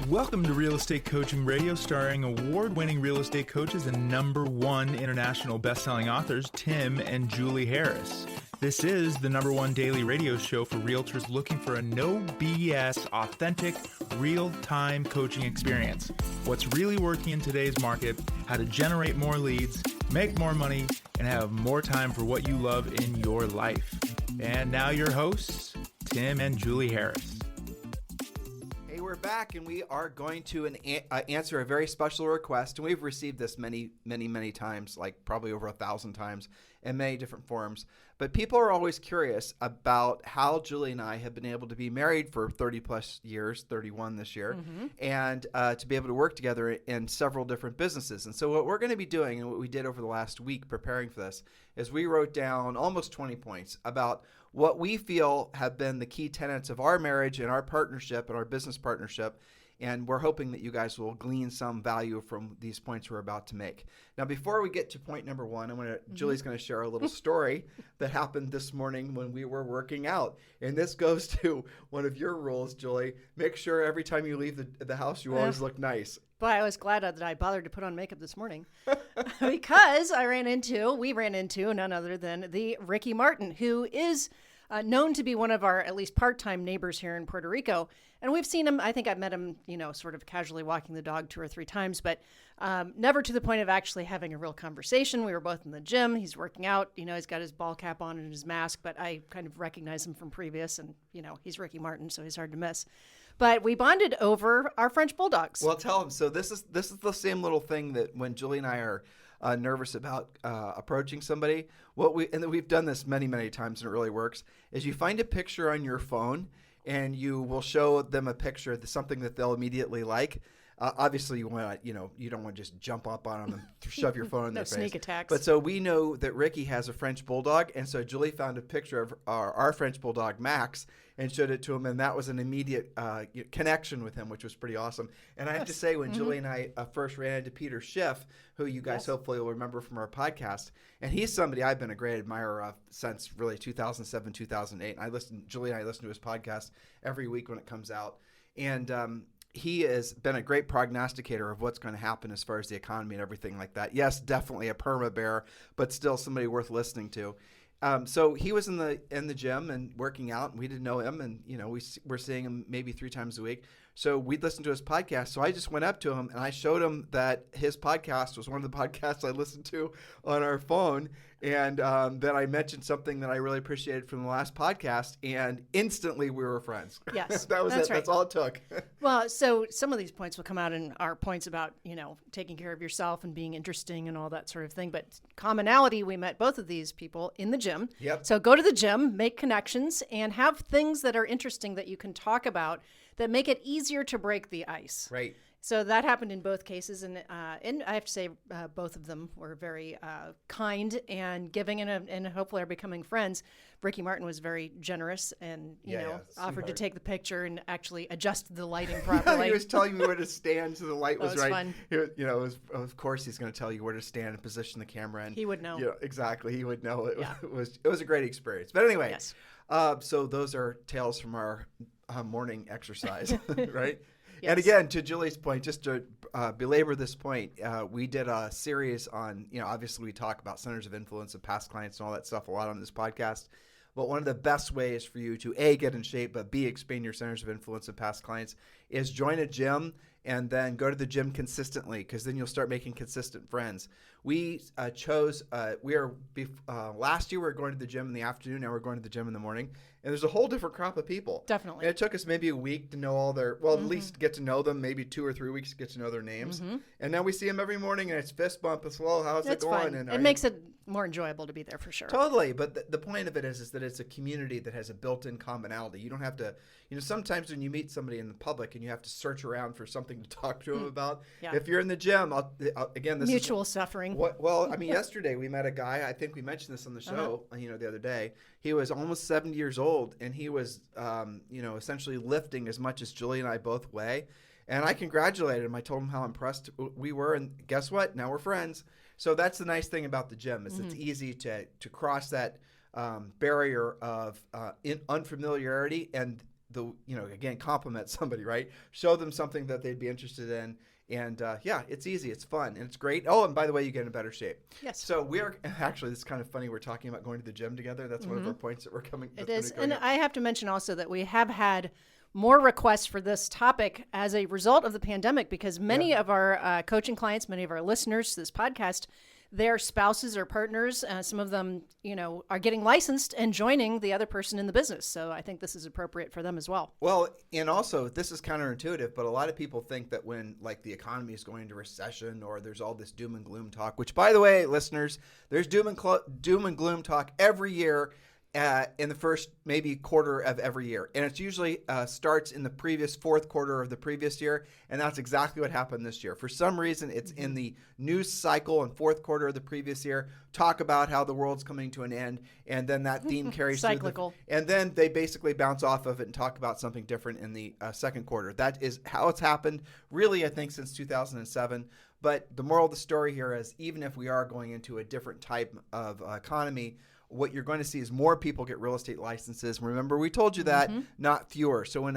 Welcome to Real Estate Coaching Radio, starring award-winning real estate coaches and #1 international best-selling authors, Tim and Julie Harris. This is the #1 daily radio show for realtors looking for a no BS, authentic, real-time coaching experience. What's really working in today's market, how to generate more leads, make more money, and have more time for what you love in your life. And now your hosts, Tim and Julie Harris. We're back, and we are going to answer a very special request, and we've received this many times, like probably over 1,000 times in many different forms. But people are always curious about how Julie and I have been able to be married for 30 plus years, 31 this year, and to be able to work together in several different businesses. And so what we're going to be doing, and what we did over the last week preparing for this, is we wrote down almost 20 points about what we feel have been the key tenets of our marriage and our partnership and our business partnership. And we're hoping that you guys will glean some value from these points we're about to make. Now, before we get to point number one, Julie's going to share a little story that happened this morning when we were working out. And this goes to one of your rules, Julie. Make sure every time you leave the house, you always look nice. But I was glad that I bothered to put on makeup this morning because we ran into none other than the Ricky Martin, who is known to be one of our at least part-time neighbors here in Puerto Rico. And we've seen him, I think I've met him, sort of casually walking the dog 2 or 3 times, but never to the point of actually having a real conversation. We were both in the gym. He's working out. He's got his ball cap on and his mask, but I kind of recognize him from previous. And, he's Ricky Martin, so he's hard to miss. But we bonded over our French bulldogs. Well, tell him. So this is the same little thing that when Julie and I are nervous about approaching somebody, we've done this many times and it really works, is you find a picture on your phone and you will show them a picture of something that they'll immediately like. Obviously, you want you don't want to just jump up on them and shove your phone in their face. No sneak attacks. But so we know that Ricky has a French bulldog, and so Julie found a picture of our French bulldog Max and showed it to him, and that was an immediate connection with him, which was pretty awesome. And I have to say, when Julie and I first ran into Peter Schiff, who you guys hopefully will remember from our podcast, and he's somebody I've been a great admirer of since really 2007, 2008. Julie and I listen to his podcast every week when it comes out, and he has been a great prognosticator of what's going to happen as far as the economy and everything like that. Yes, definitely a perma bear, but still somebody worth listening to. So he was in the gym and working out, and we didn't know him, and we're seeing him maybe 3 times a week. So we'd listen to his podcast. So I just went up to him and I showed him that his podcast was one of the podcasts I listened to on our phone, and then I mentioned something that I really appreciated from the last podcast, and instantly we were friends. Yes, that was that's it. right. That's all it took. Well, so some of these points will come out in our points about taking care of yourself and being interesting and all that sort of thing. But commonality, we met both of these people in the gym. Yep. So go to the gym, make connections, and have things that are interesting that you can talk about that make it easier to break the ice. Right. So that happened in both cases, and I have to say both of them were very kind and giving, and hopefully are becoming friends. Ricky Martin was very generous and offered to take the picture and actually adjust the lighting properly. He was telling me where to stand so the light was right. Fun. Of course he's going to tell you where to stand and position the camera. And he would know. Exactly. He would know. It was a great experience. But anyway, yes. So those are tales from our morning exercise, right? Yes. And again, to Julie's point, just to belabor this point, we did a series on, obviously we talk about centers of influence of past clients and all that stuff a lot on this podcast. But one of the best ways for you to A, get in shape, but B, expand your centers of influence of past clients is join a gym and then go to the gym consistently, because then you'll start making consistent friends. We last year we were going to the gym in the afternoon, now we're going to the gym in the morning. And there's a whole different crop of people. Definitely. And it took us maybe a week to know all their, at least get to know them, maybe 2 or 3 weeks to get to know their names. And now we see them every morning, and it's fist bump. It's, well, how's it going? Fun. And it makes it more enjoyable to be there for sure. Totally. But the point of it is that it's a community that has a built-in commonality. You don't have to, sometimes when you meet somebody in the public and you have to search around for something to talk to them about, if you're in the gym, again, this mutual suffering. Yesterday we met a guy, I think we mentioned this on the show, the other day. He was almost 70 years old, and he was, essentially lifting as much as Julie and I both weigh. And I congratulated him. I told him how impressed we were, and guess what? Now we're friends. So that's the nice thing about the gym is it's easy to cross that barrier of unfamiliarity, and again, compliment somebody, right? Show them something that they'd be interested in. And it's easy. It's fun. And it's great. Oh, and by the way, you get in better shape. Yes. So actually, this is kind of funny. We're talking about going to the gym together. That's one of our points that we're coming. It is. And I have to mention also that we have had more requests for this topic as a result of the pandemic, because many of our coaching clients, many of our listeners to this podcast, their spouses or partners, some of them, are getting licensed and joining the other person in the business. So I think this is appropriate for them as well. Well, and also this is counterintuitive, but a lot of people think that when like the economy is going into recession or there's all this doom and gloom talk, which by the way, listeners, there's doom and gloom talk every year. In the first maybe quarter of every year. And it's usually starts in the previous fourth quarter of the previous year. And that's exactly what happened this year. For some reason, it's in the news cycle in fourth quarter of the previous year. Talk about how the world's coming to an end. And then that theme carries cyclical. And then they basically bounce off of it and talk about something different in the second quarter. That is how it's happened, really, I think, since 2007. But the moral of the story here is even if we are going into a different type of economy, what you're going to see is more people get real estate licenses. Remember, we told you that, not fewer. So when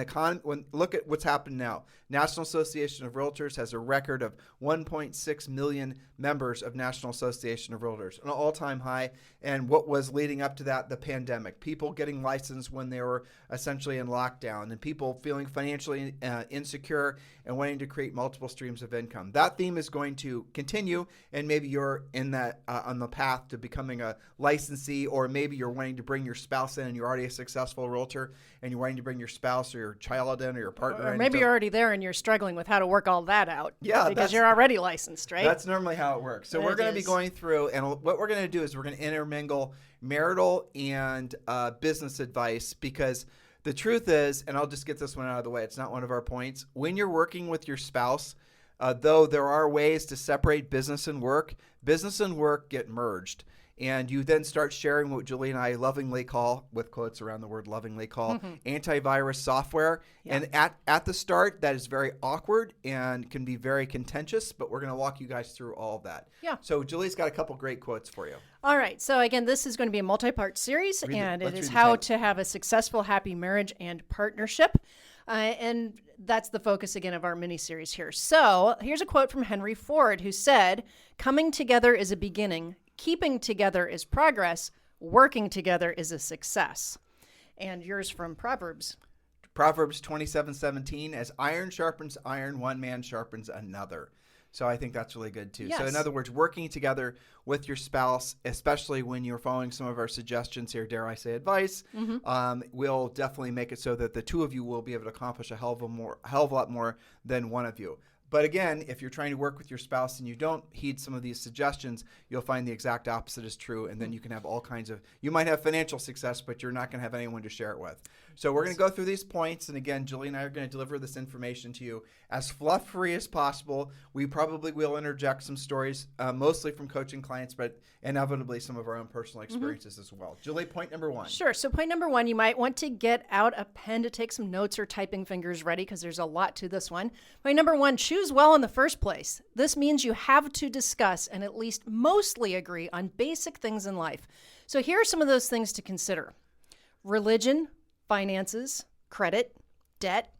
look at what's happened now. National Association of Realtors has a record of 1.6 million members of National Association of Realtors, an all-time high. And what was leading up to that? The pandemic. People getting licensed when they were essentially in lockdown, and people feeling financially insecure and wanting to create multiple streams of income. That theme is going to continue, and maybe you're in that on the path to becoming a licensee, or maybe you're wanting to bring your spouse in and you're already a successful realtor and you're wanting to bring your spouse or your child in or your partner in. Or maybe you're already there and you're struggling with how to work all that out. Yeah, because you're already licensed, right? That's normally how it works. So we're going to be going through, and what we're going to do is we're going to intermingle marital and business advice, because the truth is, and I'll just get this one out of the way, it's not one of our points. When you're working with your spouse, though there are ways to separate business and work get merged. And you then start sharing what Julie and I lovingly call, with quotes around the word lovingly call, antivirus software. Yeah. And at the start, that is very awkward and can be very contentious, but we're going to walk you guys through all of that. Yeah. So Julie's got a couple great quotes for you. All right. So again, this is going to be a multi-part series, and it is how to have a successful, happy marriage and partnership. And that's the focus, again, of our mini-series here. So here's a quote from Henry Ford, who said, "Coming together is a beginning. Keeping together is progress. Working together is a success." And yours from Proverbs. Proverbs 27:17, as iron sharpens iron, one man sharpens another. So I think that's really good too. Yes. So in other words, working together with your spouse, especially when you're following some of our suggestions here, dare I say advice, will definitely make it so that the two of you will be able to accomplish a hell of a lot more than one of you. But again, if you're trying to work with your spouse and you don't heed some of these suggestions, you'll find the exact opposite is true. And then you can have all kinds of, you might have financial success, but you're not going to have anyone to share it with. So we're going to go through these points. And again, Julie and I are going to deliver this information to you as fluff-free as possible. We probably will interject some stories, mostly from coaching clients, but inevitably some of our own personal experiences as well. Julie, point number one. Sure. So point number one, you might want to get out a pen to take some notes or typing fingers ready, because there's a lot to this one. Point number one, choose well in the first place. This means you have to discuss and at least mostly agree on basic things in life. So here are some of those things to consider: religion, finances, credit, debt,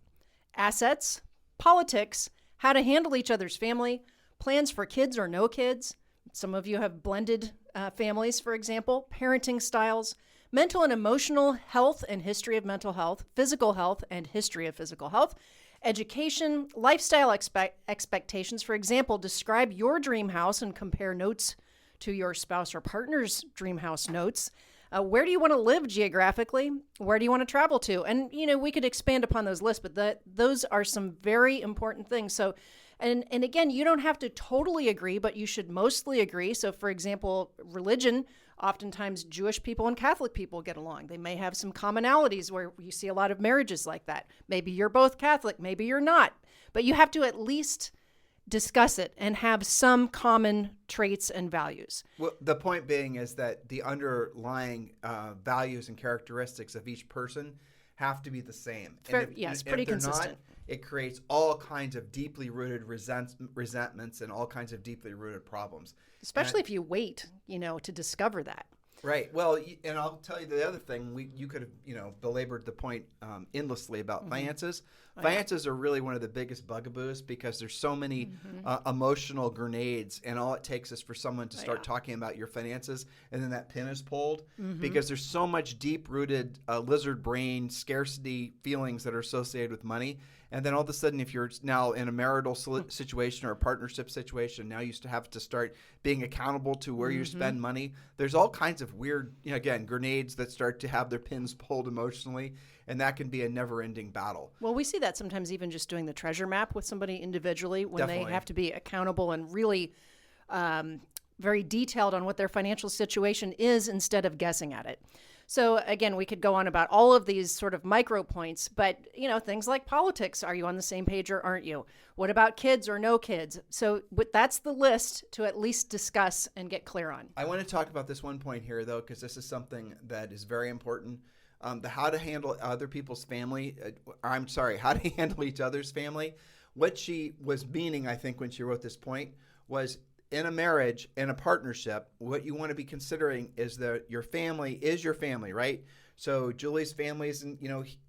assets, politics, how to handle each other's family, plans for kids or no kids. Some of you have blended families, for example, parenting styles, mental and emotional health and history of mental health, physical health and history of physical health, education, lifestyle expectations. For example, describe your dream house and compare notes to your spouse or partner's dream house notes. Where do you want to live geographically? Where do you want to travel to? And, we could expand upon those lists, but those are some very important things. So, and again, you don't have to totally agree, but you should mostly agree. So, for example, religion, oftentimes Jewish people and Catholic people get along. They may have some commonalities where you see a lot of marriages like that. Maybe you're both Catholic, maybe you're not, but you have to at least discuss it and have some common traits and values. Well, the point being is that the underlying values and characteristics of each person have to be the same. Yes, pretty consistent. Not, it creates all kinds of deeply rooted resentments and all kinds of deeply rooted problems. Especially if you wait, to discover that. Right. Well, and I'll tell you the other thing. You could have, belabored the point endlessly about finances. Finances are really one of the biggest bugaboos because there's so many emotional grenades, and all it takes is for someone to start talking about your finances, and then that pin is pulled because there's so much deep-rooted lizard brain scarcity feelings that are associated with money. And then all of a sudden, if you're now in a marital situation or a partnership situation, now you have to start being accountable to where you spend money. There's all kinds of weird, again, grenades that start to have their pins pulled emotionally, and that can be a never-ending battle. Well, we see that sometimes even just doing the treasure map with somebody individually when Definitely. they have to be accountable and really very detailed on what their financial situation is instead of guessing at it. So again, we could go on about all of these sort of micro points, but things like politics. Are you on the same page or aren't you? What about kids or no kids? So that's the list to at least discuss and get clear on. I want to talk about this one point here, though, because this is something that is very important. How to handle other people's family. How to handle each other's family. What she was meaning, I think, when she wrote this point was, in a marriage, in a partnership, what you want to be considering is that your family is your family, right? So Julie's family is,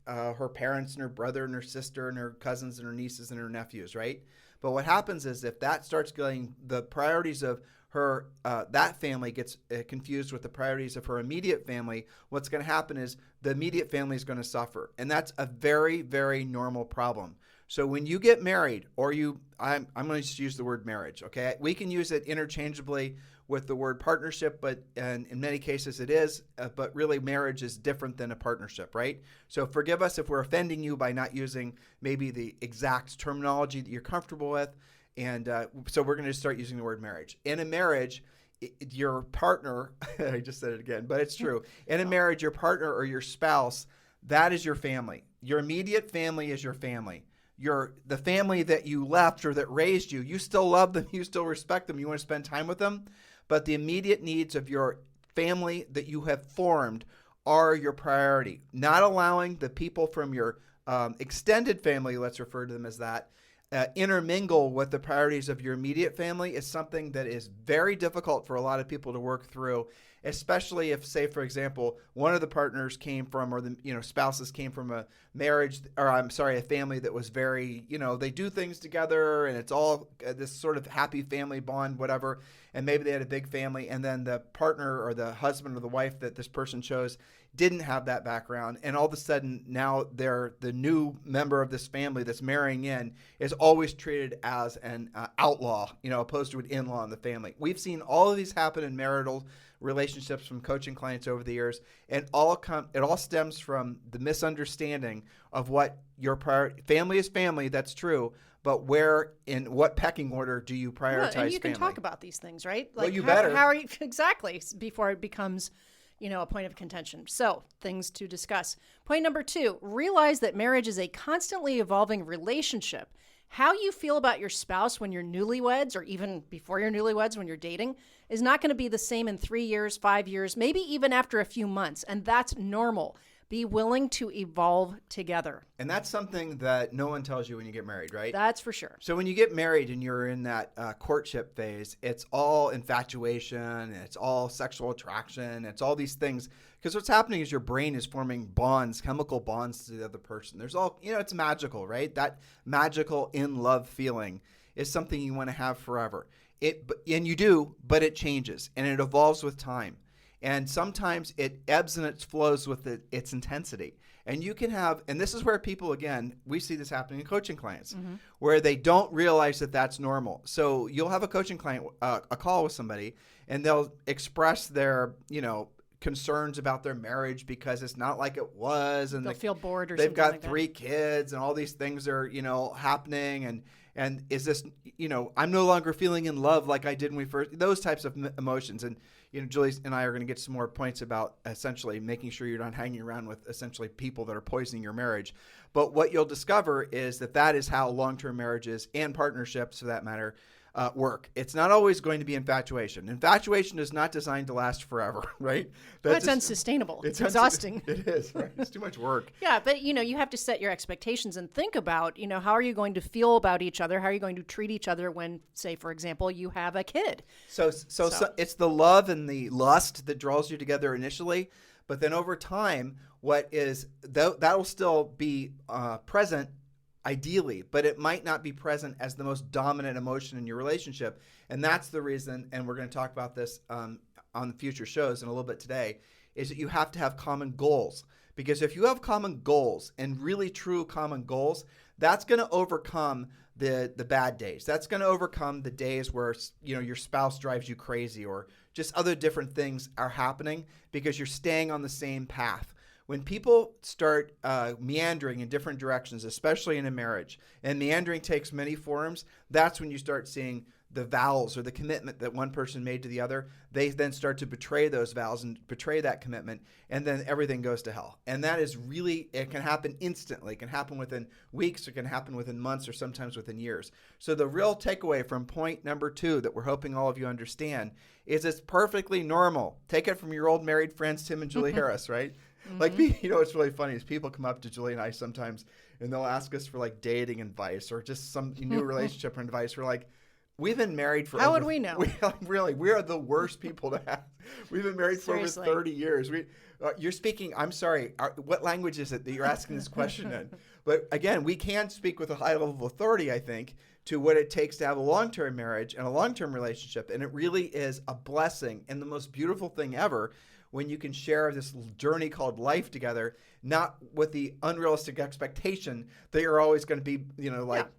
her parents and her brother and her sister and her cousins and her nieces and her nephews, right? But what happens is if that starts going, the priorities of her, that family gets confused with the priorities of her immediate family, what's going to happen is the immediate family is going to suffer. And that's a very, very normal problem. So when you get married, or I'm going to just use the word marriage, okay? We can use it interchangeably with the word partnership, but in many cases it is, but really marriage is different than a partnership, right? So forgive us if we're offending you by not using maybe the exact terminology that you're comfortable with. And so we're going to start using the word marriage. In a marriage, your partner, I just said it again, but it's true. In a marriage, your partner or your spouse, that is your family. Your immediate family is your family. The family that you left or that raised you, you still love them, you still respect them, you want to spend time with them, but the immediate needs of your family that you have formed are your priority. Not allowing the people from your extended family, let's refer to them as that, intermingle with the priorities of your immediate family is something that is very difficult for a lot of people to work through, especially if, say, for example, one of the partners came from, or the spouses came from a marriage, or a family that was very, they do things together and it's all this sort of happy family bond, whatever. And maybe they had a big family, and then the partner or the husband or the wife that this person chose didn't have that background, and all of a sudden now they're the new member of this family that's marrying in is always treated as an outlaw, opposed to an in-law in the family. We've seen all of these happen in marital relationships from coaching clients over the years, and it all stems from the misunderstanding of what your family is family. That's true. But where, in what pecking order do you prioritize family? And you can talk about these things, right? Like, well, you better. How are you, exactly, before it becomes, a point of contention. So, things to discuss. Point number 2, realize that marriage is a constantly evolving relationship. How you feel about your spouse when you're newlyweds, or even before you're newlyweds when you're dating, is not going to be the same in 3 years, 5 years, maybe even after a few months. And that's normal. Be willing to evolve together. And that's something that no one tells you when you get married, right? That's for sure. So when you get married and you're in that courtship phase, it's all infatuation, it's all sexual attraction, it's all these things. Because what's happening is your brain is forming bonds, chemical bonds to the other person. There's all, it's magical, right? That magical in-love feeling is something you want to have forever. And you do, but it changes and it evolves with time. And sometimes it ebbs and it flows with its intensity. And you can have, and this is where people, again, we see this happening in coaching clients, where they don't realize that that's normal. So you'll have a coaching client, a call with somebody, and they'll express their, concerns about their marriage because it's not like it was. And they'll feel bored or they've something got like 3 kids and all these things are, happening. And is this, I'm no longer feeling in love like I did when we first, those types of emotions. And, Julie and I are going to get some more points about essentially making sure you're not hanging around with essentially people that are poisoning your marriage. But what you'll discover is that is how long-term marriages and partnerships, for that matter, work. It's not always going to be infatuation. Infatuation is not designed to last forever, right? Well, it's unsustainable. It's exhausting. It is, right? It's too much work. Yeah, but you have to set your expectations and think about, how are you going to feel about each other? How are you going to treat each other when, say, for example, you have a kid? So it's the love and the lust that draws you together initially, but then over time, that'll still be present ideally, but it might not be present as the most dominant emotion in your relationship. And that's the reason, and we're going to talk about this on the future shows in a little bit today, is that you have to have common goals. Because if you have common goals and really true common goals, that's going to overcome the bad days. That's going to overcome the days where your spouse drives you crazy or just other different things are happening because you're staying on the same path. When people start meandering in different directions, especially in a marriage, and meandering takes many forms, that's when you start seeing the vows or the commitment that one person made to the other. They then start to betray those vows and betray that commitment, and then everything goes to hell. And that is really, it can happen instantly. It can happen within weeks, it can happen within months, or sometimes within years. So the real takeaway from point number 2 that we're hoping all of you understand is it's perfectly normal. Take it from your old married friends, Tim and Julie Harris, right? Like, what's really funny is people come up to Julie and I sometimes, and they'll ask us for like dating advice or just some new relationship advice. We're like, we've been married for How would we know? We are the worst people to ask. We've been married for over 30 years. You're speaking, I'm sorry, what language is it that you're asking this question in? But again, we can speak with a high level of authority, I think, to what it takes to have a long-term marriage and a long-term relationship. And it really is a blessing and the most beautiful thing ever when you can share this journey called life together, not with the unrealistic expectation that you're always going to be,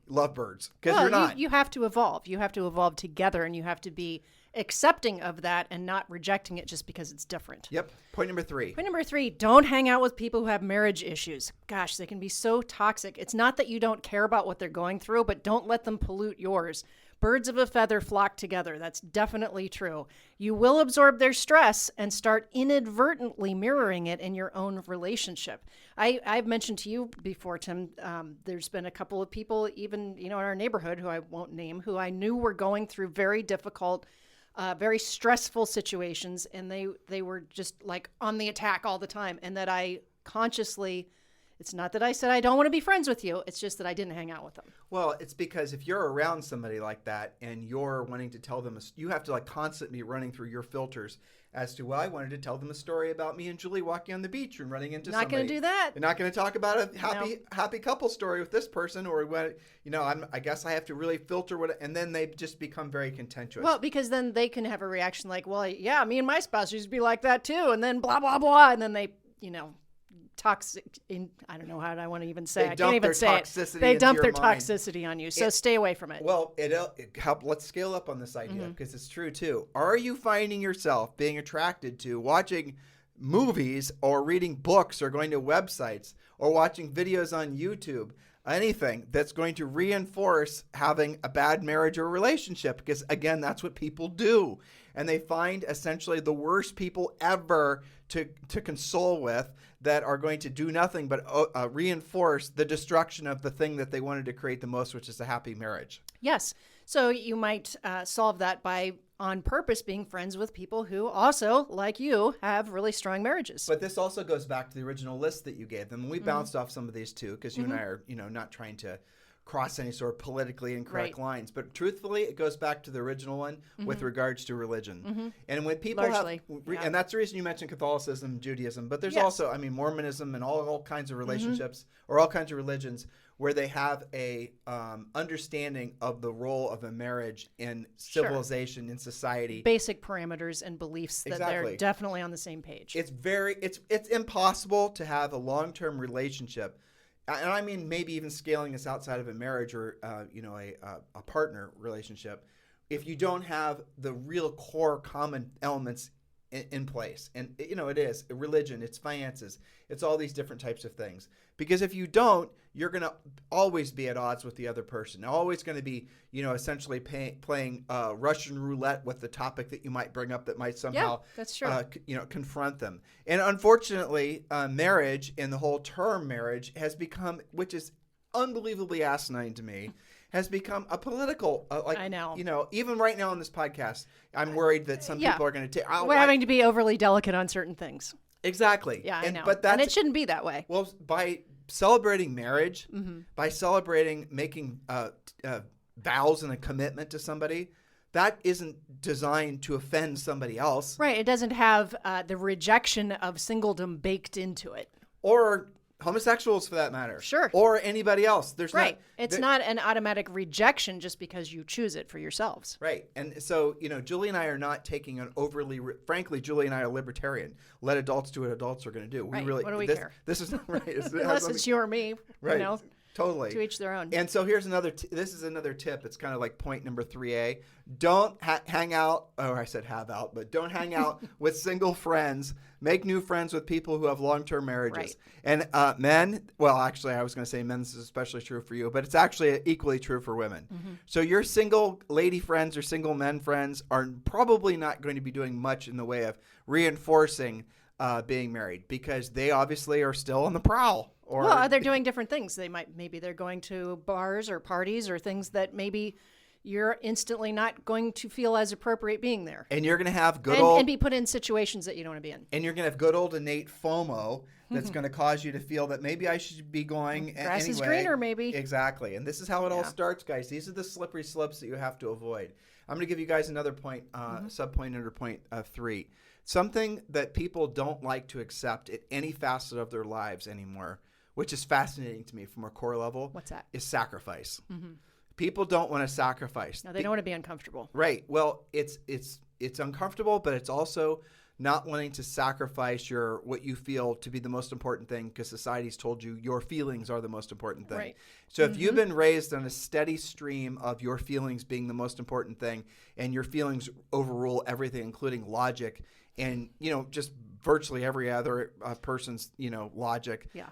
lovebirds, because you're not. You have to evolve. You have to evolve together, and you have to be accepting of that and not rejecting it just because it's different. Yep. Point number 3. Point number 3, don't hang out with people who have marriage issues. Gosh, they can be so toxic. It's not that you don't care about what they're going through, but don't let them pollute yours. Birds of a feather flock together. That's definitely true. You will absorb their stress and start inadvertently mirroring it in your own relationship. I've mentioned to you before, Tim, there's been a couple of people, even in our neighborhood, who I won't name, who I knew were going through very difficult, very stressful situations, and they were just like on the attack all the time, and that I consciously... It's not that I said I don't want to be friends with you. It's just that I didn't hang out with them. Well, it's because if you're around somebody like that and you're wanting to tell them, you have to constantly be running through your filters as to, I wanted to tell them a story about me and Julie walking on the beach and running into somebody. Not going to do that. You're not going to talk about a happy couple story with this person, or what? I guess I have to really filter and then they just become very contentious. Well, because then they can have a reaction like, well, yeah, me and my spouse used to be like that too, and then blah blah blah, and then they, toxic I don't know how I want to even say. I can't even say it. They dump their toxicity on you. So stay away from it. Well, let's scale up on this idea because it's true too. Are you finding yourself being attracted to watching movies or reading books or going to websites or watching videos on YouTube, anything that's going to reinforce having a bad marriage or relationship? Because again, that's what people do. And they find essentially the worst people ever to console with that are going to do nothing but reinforce the destruction of the thing that they wanted to create the most, which is a happy marriage. Yes. So you might solve that by, on purpose, being friends with people who also, like you, have really strong marriages. But this also goes back to the original list that you gave them. And we bounced off some of these too, because you and I are, not trying to cross any sort of politically incorrect lines. But truthfully, it goes back to the original one with regards to religion. And when people and that's the reason you mentioned Catholicism, Judaism, but there's also, Mormonism and all kinds of relationships or all kinds of religions where they have a understanding of the role of a marriage in civilization, in society. Basic parameters and beliefs that they're definitely on the same page. It's impossible to have a long-term relationship. And I mean, maybe even scaling this outside of a marriage or, a partner relationship, if you don't have the real core common elements in place. And, it is religion, it's finances, it's all these different types of things. Because if you don't, you're going to always be at odds with the other person. Always going to be, essentially playing Russian roulette with the topic that you might bring up that might somehow, that's true. Confront them. And unfortunately, marriage and the whole term marriage has become, which is unbelievably asinine to me has become a political, I know. Even right now on this podcast, I'm worried that some people are going to take. We're having to be overly delicate on certain things. Exactly. Yeah, I know. But and it shouldn't be that way. Well, by celebrating marriage, by celebrating making vows and a commitment to somebody, that isn't designed to offend somebody else. Right. It doesn't have the rejection of singledom baked into it. Or homosexuals, for that matter. Sure. Or anybody else. It's not an automatic rejection just because you choose it for yourselves. Right. And so, Julie and I are not taking an overly, frankly, Julie and I are libertarian. Let adults do what adults are going to do. Right. What do we care? This is not right. Unless it's you or me. Right. Totally. To each their own. And so here's this is another tip. It's kind of like point number 3A. Don't hang out, I said have out, but don't hang out with single friends. Make new friends with people who have long-term marriages. Right. And men, well, actually, I was going to say men, this is especially true for you, but it's actually equally true for women. Mm-hmm. So your single lady friends or single men friends are probably not going to be doing much in the way of reinforcing being married, because they obviously are still on the prowl. Well, they're doing different things. Maybe they're going to bars or parties or things that maybe you're instantly not going to feel as appropriate being there. And you're going to have and be put in situations that you don't want to be in. And you're going to have good old innate FOMO that's going to cause you to feel that maybe I should be going Grass anyway. is greener, maybe. Exactly. And this is how it all starts, guys. These are the slippery slopes that you have to avoid. I'm going to give you guys another point, sub-point under point 3. Something that people don't like to accept at any facet of their lives anymore, which is fascinating to me from a core level. What's that? Is sacrifice. Mm-hmm. People don't want to sacrifice. No, they don't want to be uncomfortable. Right. Well, it's uncomfortable, but it's also not wanting to sacrifice what you feel to be the most important thing, because society's told you your feelings are the most important thing. Right. So if you've been raised on a steady stream of your feelings being the most important thing, and your feelings overrule everything, including logic, and just virtually every other person's logic. Yeah.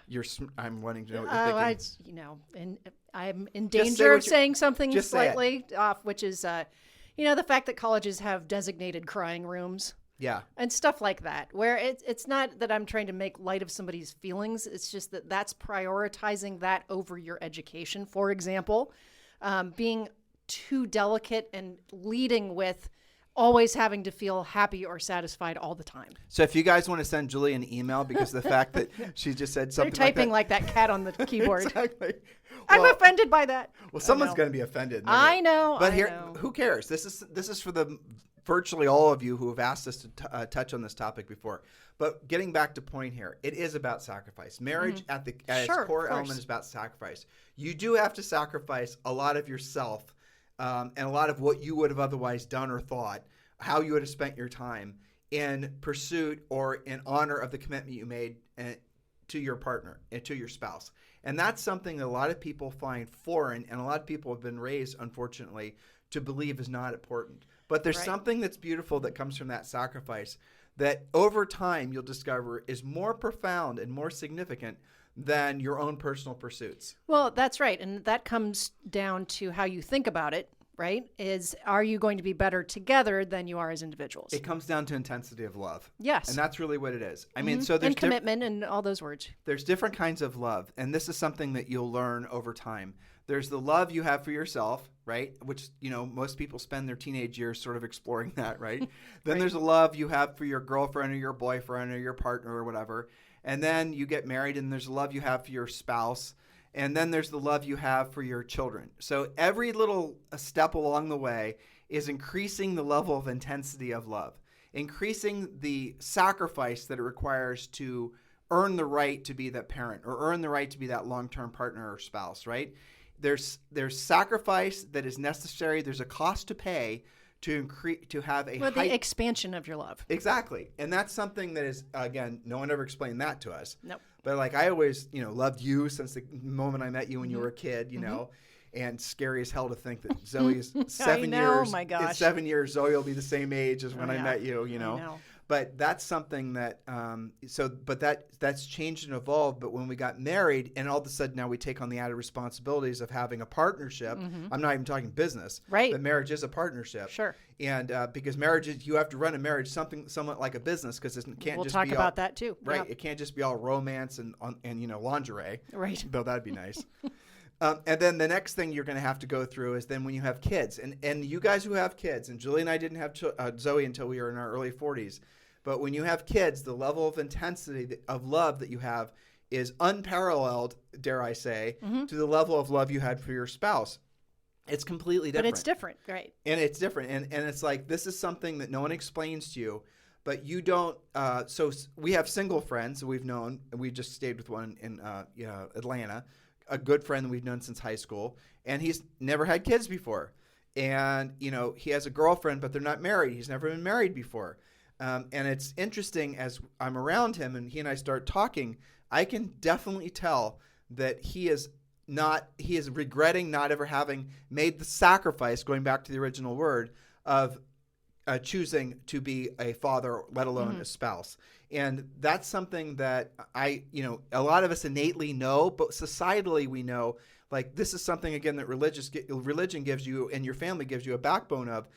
I'm wanting to know what you're thinking. And I'm in danger of saying something slightly off, which is the fact that colleges have designated crying rooms. Yeah. And stuff like that, where it's not that I'm trying to make light of somebody's feelings. It's just that's prioritizing that over your education. For example, being too delicate and leading with always having to feel happy or satisfied all the time. So if you guys want to send Julie an email because of the fact that she just said something They're typing like that cat on the keyboard. Exactly. I'm offended by that. Well, someone's going to be offended. I know. But who cares? This is for the virtually all of you who have asked us to touch on this topic before. But getting back to point here, it is about sacrifice. Marriage at its core element is about sacrifice. You do have to sacrifice a lot of yourself and a lot of what you would have otherwise done or thought, how you would have spent your time in pursuit or in honor of the commitment you made to your partner and to your spouse. And that's something that a lot of people find foreign, and a lot of people have been raised, unfortunately, to believe is not important. But there's something that's beautiful that comes from that sacrifice that over time you'll discover is more profound and more significant than your own personal pursuits. Well, that's right. And that comes down to how you think about it, right? Are you going to be better together than you are as individuals? It comes down to intensity of love. Yes. And that's really what it is. I mean, so there's commitment and all those words. There's different kinds of love. And this is something that you'll learn over time. There's the love you have for yourself, right? Which, most people spend their teenage years sort of exploring that, right? Then there's a love you have for your girlfriend or your boyfriend or your partner or whatever. And then you get married, and there's a love you have for your spouse. And then there's the love you have for your children. So every little step along the way is increasing the level of intensity of love, increasing the sacrifice that it requires to earn the right to be that parent or earn the right to be that long-term partner or spouse, right? There's sacrifice that is necessary. There's a cost to pay to have the expansion of your love. Exactly. And that's something that is, again, no one ever explained that to us. Nope. But I always, loved you since the moment I met you when you were a kid, and scary as hell to think that Zoe is 7 years. Oh my gosh. In 7 years, Zoe will be the same age as when I met you, I know. But that's something that, that's changed and evolved. But when we got married, and all of a sudden now we take on the added responsibilities of having a partnership. I'm not even talking business. Right. But marriage is a partnership. Sure. And because marriage is, you have to run a marriage somewhat like a business, because it can't just be all. We'll talk about that too. Right. Yeah. It can't just be all romance and lingerie. Right. Though that'd be nice. And then the next thing you're going to have to go through is then when you have kids. And you guys who have kids, and Julie and I didn't have Zoe until we were in our early 40s. But when you have kids, the level of intensity of love that you have is unparalleled, dare I say, to the level of love you had for your spouse. It's completely different. But it's different, right? And it's different. And it's like, this is something that no one explains to you. But you don't. So we have single friends that we've known. We just stayed with one in Atlanta, a good friend that we've known since high school, and he's never had kids before. And he has a girlfriend, but they're not married. He's never been married before. And it's interesting as I'm around him and he and I start talking, I can definitely tell that he is regretting not ever having made the sacrifice, going back to the original word, of choosing to be a father, let alone a spouse. And that's something that a lot of us innately know, but societally we know, like, this is something, again, that religion gives you and your family gives you a backbone of.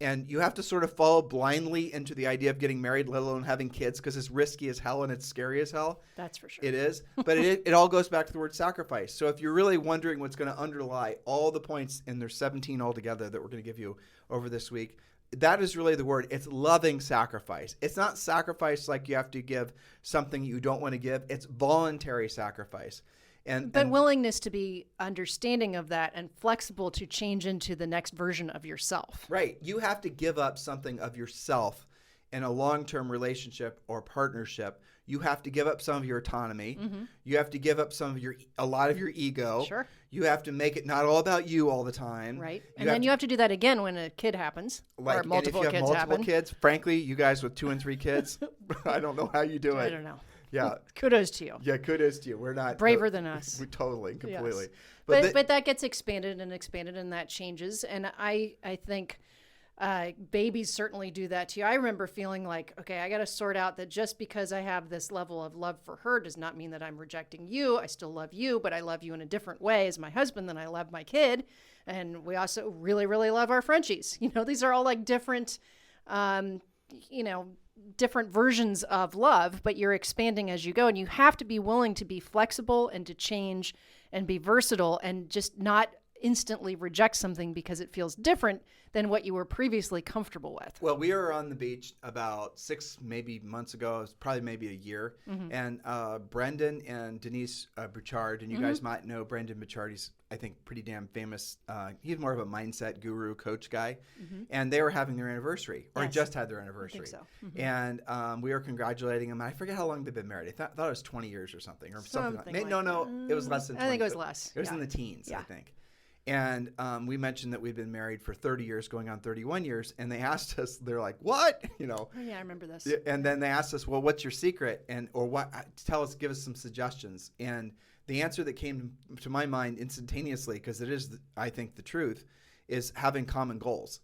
And you have to sort of fall blindly into the idea of getting married, let alone having kids, because it's risky as hell and it's scary as hell. That's for sure. It is. But it all goes back to the word sacrifice. So if you're really wondering what's going to underlie all the points, and there's 17 altogether that we're going to give you over this week, that is really the word. It's loving sacrifice. It's not sacrifice like you have to give something you don't want to give. It's voluntary sacrifice. But willingness to be understanding of that and flexible to change into the next version of yourself. Right. You have to give up something of yourself in a long-term relationship or partnership. You have to give up some of your autonomy. You have to give up a lot of your ego. Sure. You have to make it not all about you all the time. Right. And then you have to do that again when a kid happens, or multiple kids happen. And if you have multiple kids, frankly, you guys with 2 and 3 kids, I don't know how you do it. I don't know. Yeah. Kudos to you. Yeah, kudos to you. We're not braver than us. We totally, completely. Yes. But that gets expanded and that changes. And I think babies certainly do that to you. I remember feeling like, okay, I got to sort out that just because I have this level of love for her does not mean that I'm rejecting you. I still love you, but I love you in a different way as my husband than I love my kid. And we also really, really love our Frenchies. These are all like different, different versions of love, but you're expanding as you go, and you have to be willing to be flexible and to change and be versatile and just not instantly reject something because it feels different than what you were previously comfortable with. Well, we were on the beach about 6 maybe months ago. It was probably maybe a year. And Brendan and Denise Bouchard, and you guys might know Brendan Bouchard. He's, I think, pretty damn famous. He's more of a mindset guru, coach guy. And they were having their anniversary, or just had their anniversary. I think so. And we were congratulating them. I forget how long they've been married. I thought it was 20 years or something. Or something like that. No, it was less than 20. I think it was less. It was in the teens, I think. And we mentioned that we'd been married for 30 years, going on 31 years. And they asked us, they're like, what? Oh, yeah, I remember this. And then they asked us, well, what's your secret? Or what? Give us some suggestions. And the answer that came to my mind instantaneously, because it is, I think, the truth, is having common goals.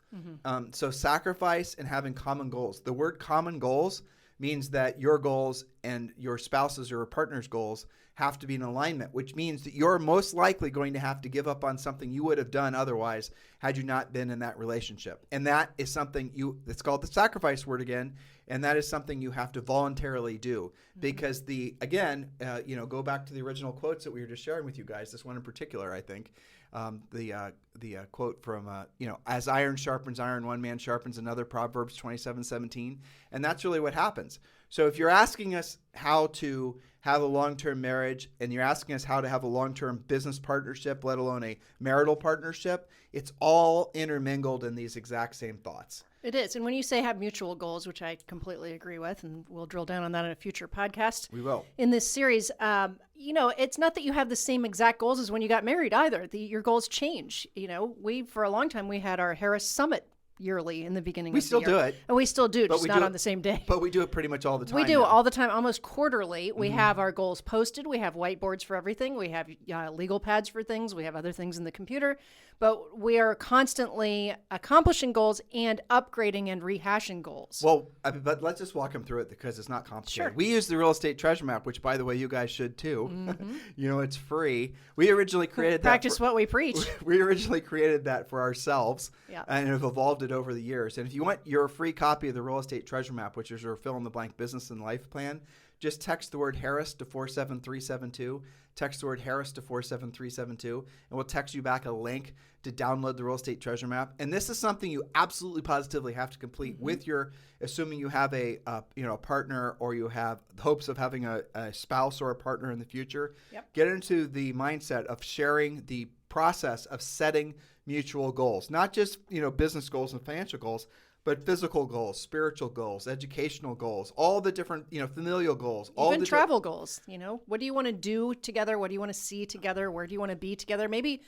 So sacrifice and having common goals. The word common goals means that your goals and your spouse's or partner's goals have to be in alignment, which means that you're most likely going to have to give up on something you would have done otherwise had you not been in that relationship. And that is something it's called the sacrifice word again, and that is something you have to voluntarily do. Because go back to the original quotes that we were just sharing with you guys, this one in particular, I think, the quote from, as iron sharpens iron, one man sharpens another, Proverbs 27:17. And that's really what happens. So if you're asking us how to have a long-term marriage and you're asking us how to have a long-term business partnership, let alone a marital partnership, it's all intermingled in these exact same thoughts. It is. And when you say have mutual goals, which I completely agree with, and we'll drill down on that in a future podcast. We will. In this series, it's not that you have the same exact goals as when you got married either. Your goals change. For a long time, we had our Harris Summit yearly in the beginning of the year. We still do it. And we still do, just not on the same day. But we do it pretty much all the time. We do all the time, almost quarterly. We have our goals posted. We have whiteboards for everything. We have legal pads for things. We have other things in the computer. But we are constantly accomplishing goals and upgrading and rehashing goals. Well, but let's just walk them through it because it's not complicated. Sure. We use the real estate treasure map, which, by the way, you guys should too. It's free. We originally created that. Practice what we preach. We originally created that for ourselves Yeah. and have evolved it over the years. And if you want your free copy of the real estate treasure map, which is your fill-in-the-blank business and life plan, just text the word Harris to 47372. Text the word Harris to 47372, and we'll text you back a link to download the Real Estate Treasure Map. And this is something you absolutely positively have to complete with your, assuming you have a partner, or you have hopes of having a spouse or a partner in the future. Yep. Get into the mindset of sharing the process of setting mutual goals, not just business goals and financial goals, but physical goals, spiritual goals, educational goals, all the different, familial goals. Even travel goals. What do you want to do together? What do you want to see together? Where do you want to be together? Maybe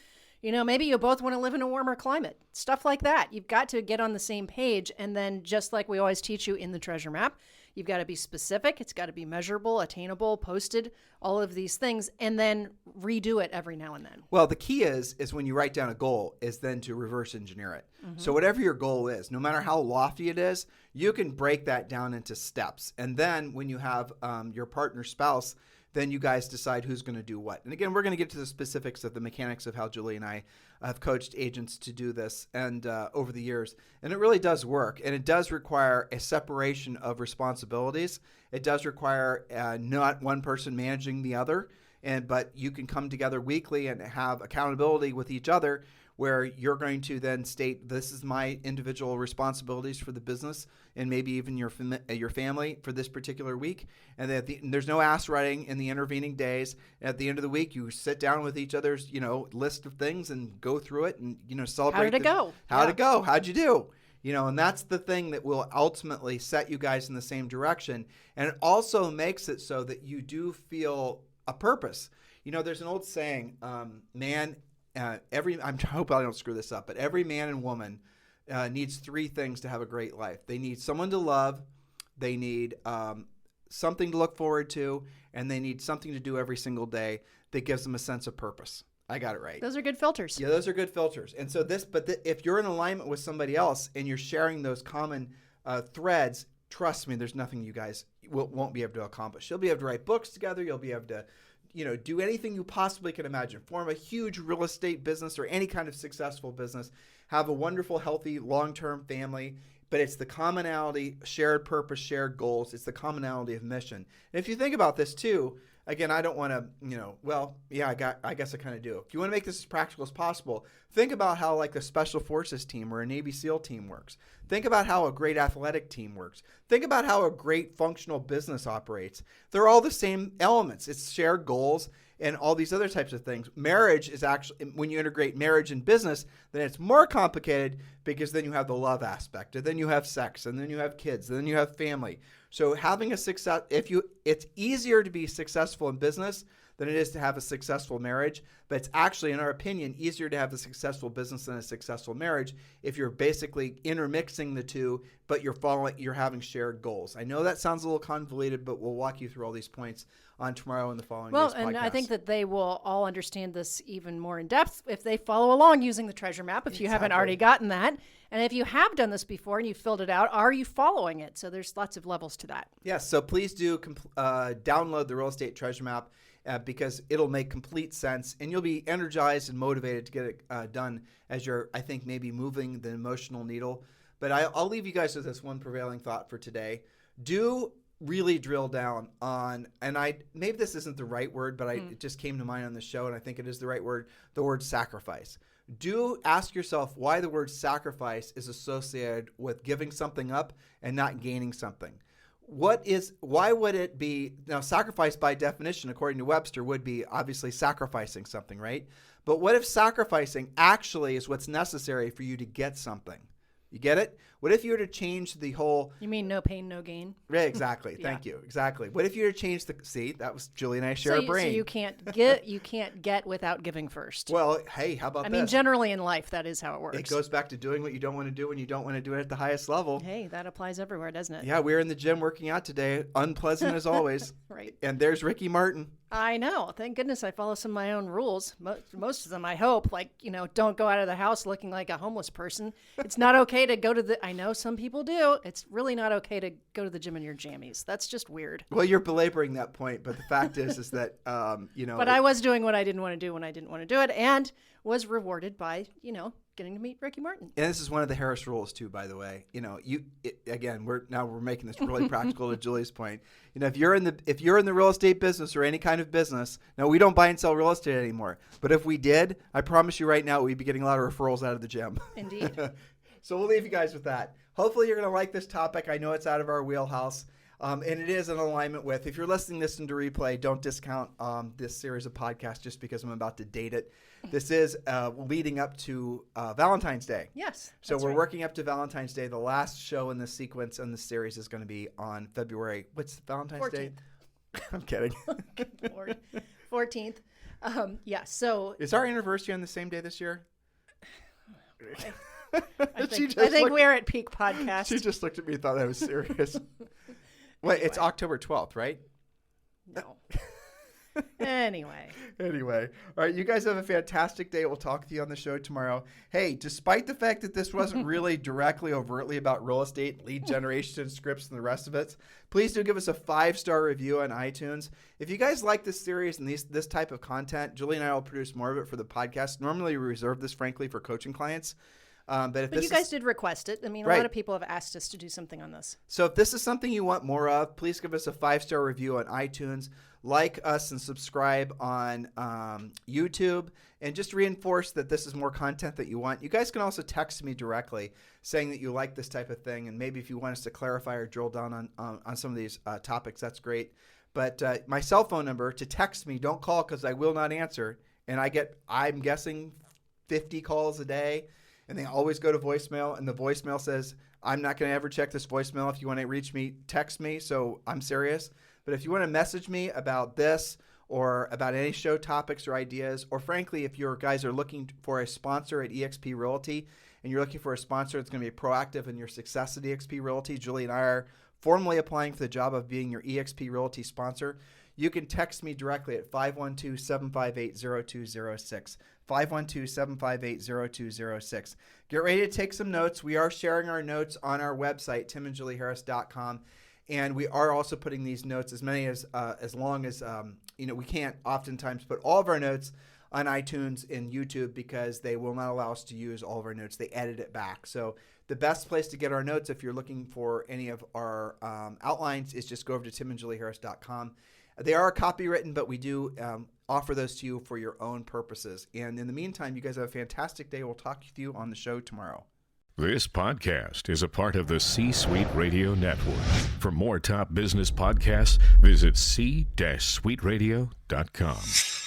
you both want to live in a warmer climate. Stuff like that. You've got to get on the same page. And then, just like we always teach you in the treasure map, you've got to be specific. It's got to be measurable, attainable, posted, all of these things, and then redo it every now and then. Well, the key is when you write down a goal is then to reverse engineer it. So whatever your goal is, no matter how lofty it is, you can break that down into steps. And then when you have your partner, spouse, then you guys decide who's going to do what. And again, we're going to get to the specifics of the mechanics of how Julie and I have coached agents to do this and over the years. And it really does work. And it does require a separation of responsibilities. It does require not one person managing the other, but you can come together weekly and have accountability with each other, where you're going to then state, this is my individual responsibilities for the business and maybe even your family for this particular week. And there's no ass writing in the intervening days. At the end of the week, you sit down with each other's, list of things and go through it and, celebrate. How did it go? How'd it go? How'd you do? And that's the thing that will ultimately set you guys in the same direction. And it also makes it so that you do feel a purpose. There's an old saying, I hope I don't screw this up, but every man and woman needs three things to have a great life. They need someone to love, they need something to look forward to, and they need something to do every single day that gives them a sense of purpose. I got it right. Those are good filters. Yeah, those are good filters. And so if you're in alignment with somebody else and you're sharing those common threads, trust me, there's nothing you guys won't be able to accomplish. You'll be able to write books together. You'll be able to do anything you possibly can imagine. Form a huge real estate business or any kind of successful business. Have a wonderful, healthy, long-term family. But it's the commonality, shared purpose, shared goals. It's the commonality of mission. And if you think about this too, again, I don't want to, I guess I kind of do. If you want to make this as practical as possible, think about how like the Special Forces team or a Navy SEAL team works. Think about how a great athletic team works. Think about how a great functional business operates. They're all the same elements. It's shared goals and all these other types of things. Marriage is actually, when you integrate marriage and business, then it's more complicated because then you have the love aspect, and then you have sex, and then you have kids, and then you have family. So having a success, it's easier to be successful in business than it is to have a successful marriage, but it's actually, in our opinion, easier to have a successful business than a successful marriage if you're basically intermixing the two, but you're having shared goals. I know that sounds a little convoluted, but we'll walk you through all these points on tomorrow and the following days' podcast. Well, and I think that they will all understand this even more in depth if they follow along using the treasure map, if you haven't already gotten that. And if you have done this before and you filled it out, are you following it? So there's lots of levels to that. Yes, so please do download the Real Estate Treasure Map because it'll make complete sense, and you'll be energized and motivated to get it done as you're, I think, maybe moving the emotional needle. But I'll leave you guys with this one prevailing thought for today. Do really drill down on, and maybe this isn't the right word, but it just came to mind on the show, and I think it is the right word, the word sacrifice. Do ask yourself why the word sacrifice is associated with giving something up and not gaining something. Why would it be, now sacrifice by definition, according to Webster, would be obviously sacrificing something, right? But what if sacrificing actually is what's necessary for you to get something? You get it? What if you were to change the whole... You mean no pain, no gain? Yeah, exactly. Thank you. Exactly. What if you were to change that was Julie and I share a brain. So you can't get without giving first. Well, hey, how about I this? mean, generally in life, that is how it works. It goes back to doing what you don't want to do when you don't want to do it at the highest level. Hey, that applies everywhere, doesn't it? Yeah, we were in the gym working out today. Unpleasant as always. Right. And there's Ricky Martin. I know. Thank goodness I follow some of my own rules. Most of them, I hope, don't go out of the house looking like a homeless person. It's not okay to go to I know some people do. It's really not okay to go to the gym in your jammies. That's just weird. Well, you're belaboring that point, but the fact is that, But I was doing what I didn't want to do when I didn't want to do it, and was rewarded by, getting to meet Ricky Martin. And this is one of the Harris rules too, by the way. Again, we're making this really practical to Julie's point. If you're in the real estate business or any kind of business, now we don't buy and sell real estate anymore. But if we did, I promise you right now, we'd be getting a lot of referrals out of the gym. Indeed. So we'll leave you guys with that. Hopefully you're going to like this topic. I know it's out of our wheelhouse. And it is in alignment with, if you're listening this into replay, don't discount this series of podcasts just because I'm about to date it. This is leading up to Valentine's Day. Yes. So we're working up to Valentine's Day. The last show in this sequence in this series is going to be on February. What's Valentine's 14th. Day? I'm kidding. Good Lord. 14th. So Is our anniversary on the same day this year? I think we're at peak podcast. She just looked at me and thought I was serious. Wait, it's October 12th, right? No. Anyway. All right, you guys have a fantastic day. We'll talk with you on the show tomorrow. Hey, despite the fact that this wasn't really directly, overtly about real estate, lead generation, scripts, and the rest of it, please do give us a 5-star review on iTunes. If you guys like this series and this type of content, Julie and I will produce more of it for the podcast. Normally, we reserve this, frankly, for coaching clients. But you guys did request it. I mean, a lot of people have asked us to do something on this. So if this is something you want more of, please give us a 5-star review on iTunes. Like us and subscribe on YouTube. And just reinforce that this is more content that you want. You guys can also text me directly saying that you like this type of thing. And maybe if you want us to clarify or drill down on some of these topics, that's great. But my cell phone number to text me, don't call because I will not answer. And I'm guessing 50 calls a day. And they always go to voicemail, and the voicemail says, I'm not going to ever check this voicemail. If you want to reach me, text me. So I'm serious. But if you want to message me about this or about any show topics or ideas, or frankly, if your guys are looking for a sponsor at eXp Realty and you're looking for a sponsor that's going to be proactive in your success at eXp Realty, Julie and I are formally applying for the job of being your eXp Realty sponsor. You can text me directly at 512-758-0206. 512-758-0206. Get ready to take some notes. We are sharing our notes on our website, timandjulieharris.com. And we are also putting these notes, as many as long as, we can't oftentimes put all of our notes on iTunes and YouTube because they will not allow us to use all of our notes. They edit it back. So the best place to get our notes, if you're looking for any of our outlines, is just go over to timandjulieharris.com. They are copywritten, but we do offer those to you for your own purposes. And in the meantime, you guys have a fantastic day. We'll talk with you on the show tomorrow. This podcast is a part of the C-Suite Radio Network. For more top business podcasts, visit c-suiteradio.com.